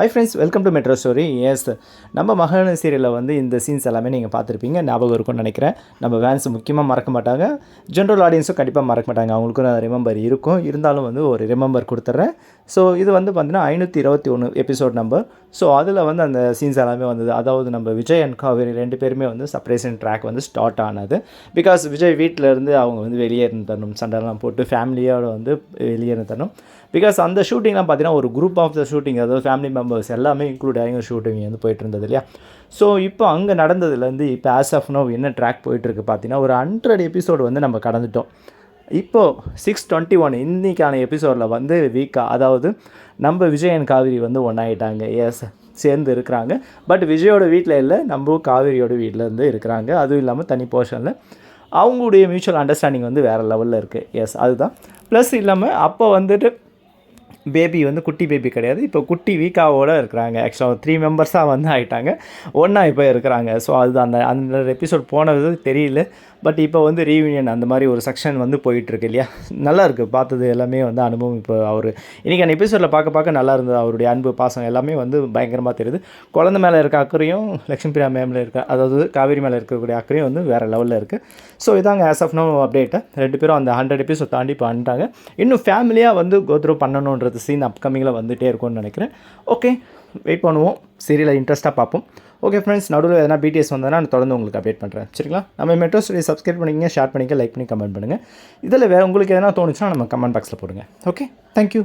High friends, welcome to Metro Story. Yes, நம்ம மகாநதி சீரியலில் வந்து இந்த சீன்ஸ் எல்லாமே நீங்கள் பார்த்துருப்பீங்க, ஞாபகம் இருக்கும்னு நினைக்கிறேன். நம்ம வேன்ஸ் முக்கியமாக மறக்க மாட்டாங்க, ஜென்ரல் ஆடியன்ஸும் கண்டிப்பாக மறக்க மாட்டாங்க. அவங்களுக்கும் ரிமெம்பர் இருக்கும், இருந்தாலும் வந்து ஒரு ரிமெம்பர் கொடுத்துட்றேன். ஸோ இது வந்து பார்த்தீங்கன்னா 521 எபிசோட் நம்பர். ஸோ அதில் வந்து அந்த சீன்ஸ் எல்லாமே வந்தது. அதாவது நம்ம விஜய் அண்ட் காவேரி 2 பேருமே வந்து செப்பரேஷன் ட்ராக் வந்து ஸ்டார்ட் ஆனது. பிகாஸ் விஜய் வீட்டிலேருந்து அவங்க வந்து வெளியே இருந்து தரணும், சண்டைலாம் போட்டு ஃபேமிலியோடு வந்து வெளியே இருந்து தரணும். பிகாஸ் அந்த ஷூட்டிங்லாம் பார்த்தீங்கன்னா ஒரு குரூப் ஆஃப் த ஷூட்டிங், அதாவது ஃபேமிலி மெம்பர்ஸ் எல்லாமே இன்க்ளூட் ஆகி ஷூட்டிங் வந்து போயிட்டு இருந்தது இல்லையா. ஸோ இப்போ அங்கே நடந்ததுலேருந்து இப்போ ஆஸ் ஆஃப் நோ என்ன ட்ராக் போயிட்டுருக்கு பார்த்தீங்கன்னா, ஒரு 100 எபிசோடு வந்து நம்ம கடந்துட்டோம். இப்போது 621 இன்றைக்கான எபிசோடில் வந்து வீக்கா, அதாவது நம்ம விஜய் அண்ட் காவேரி வந்து ஒன்றாயிட்டாங்க. எஸ், சேர்ந்து இருக்கிறாங்க. பட் விஜயோட வீட்டில் இல்லை, நம்ம காவேரியோட வீட்டில் இருந்து இருக்கிறாங்க. அதுவும் இல்லாமல் தனி போர்ஷனில் அவங்களுடைய மியூச்சுவல் அண்டர்ஸ்டாண்டிங் வந்து வேறு லெவலில் இருக்குது. எஸ், அதுதான் ப்ளஸ். இல்லாமல் அப்போ வந்துட்டு பேபி வந்து குட்டி பேபி கிடையாது, இப்போ குட்டி வீக்காவோடு இருக்கிறாங்க. ஆக்சுவலாக 3 மெம்பர்ஸாக வந்து ஆகிட்டாங்க, ஒன்றா இப்போ இருக்கிறாங்க. ஸோ அது அந்த அந்த எபிசோட் போனது தெரியல. பட் இப்போ வந்து ரீயூனியன் அந்த மாதிரி ஒரு செக்ஷன் வந்து போயிட்டுருக்கு இல்லையா. நல்லா இருக்குது, பார்த்தது எல்லாமே வந்து அனுபவம். இப்போ அவர் இன்றைக்கி அந்த எபிசோடில் பார்க்க நல்லா இருந்தது. அவருடைய அன்பு பாசம் எல்லாமே வந்து பயங்கரமாக தெரியுது. குழந்தை மேலே இருக்க அக்கறையும் லக்ஷ்மி பிரியா மேமில் இருக்க, அதாவது காவேரி மேலே இருக்கக்கூடிய அக்கறையும் வந்து வேறு லெவலில் இருக்குது. ஸோ இதாங்க ஆஸ் ஆஃப் நோ அப்டேட்டை. 2 பேரும் அந்த 100 எபிசோட் தாண்டி பண்ணிட்டாங்க. இன்னும் ஃபேமிலியாக வந்து கோத்ரூ பண்ணணுன்றது சீன் அப்கமிங்கில் வந்துகிட்டே இருக்கும்னு நினைக்கிறேன். ஓகே, வெயிட் பண்ணுவோம், சீரியலை இன்ட்ரெஸ்ட்டாக பார்ப்போம். ஓகே ஃப்ரெண்ட்ஸ், நடுவில் எதனா பிடிஎஸ் வந்ததுன்னா நான் தொடர்ந்து உங்களுக்கு அப்டேட் பண்ணுறேன். சரிங்களா? நம்ம மெட்ரோ ஸ்டோரி சப்ஸ்கிரைப் பண்ணிக்கங்க, ஷேர் பண்ணிக்க, லைக் பண்ணி கமெண்ட் பண்ணுங்கள். இதில் வேறு உங்களுக்கு எதனா தோணுச்சுன்னா நம்ம கமெண்ட் பாக்ஸில் போடுங்க. Okay, thank you.